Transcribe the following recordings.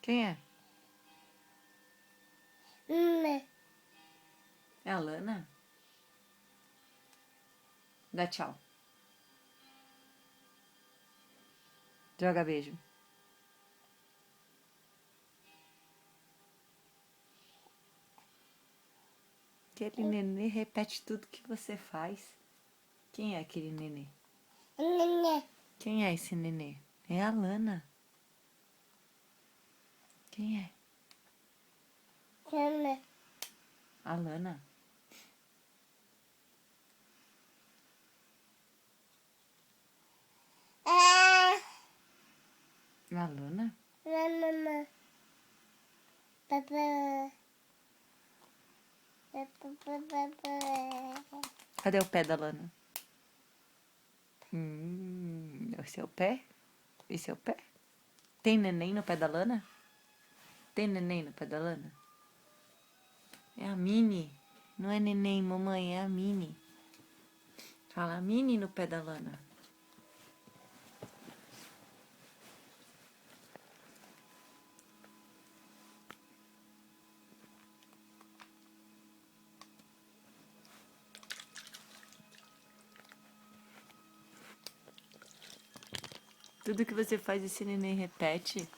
Quem é? Né. É a Lana? Dá tchau. Joga beijo. Aquele nenê repete tudo que você faz. Quem é aquele nenê? Né. Quem é esse nenê? É a Lana. Quem é? Né. A Lana. Ah. A Lana? Mamãe. Papai. Papai. Cadê o pé da Lana? Esse é o pé? Esse é o pé? Tem neném no pé da Lana? Tem neném no pé da Lana? É a Mini. Não é neném, mamãe, é a Mini. Fala Mini no pé da Lana. Tudo que você faz, esse neném repete.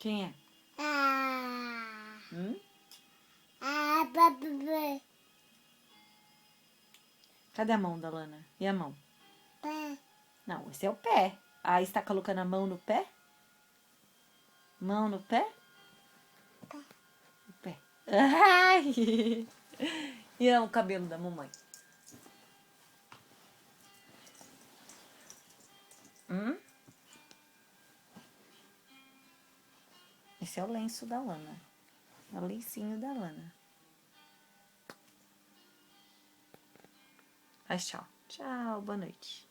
Quem é? Ah. Hum? Ah, papai. Cadê a mão da Lana? E a mão? Pé. Não, esse é o pé. Aí está colocando a mão no pé? Mão no pé? O pé. Ai! E é o cabelo da mamãe? Esse é o lenço da Lana. É o lencinho da Lana. Mas tchau. Tchau, boa noite.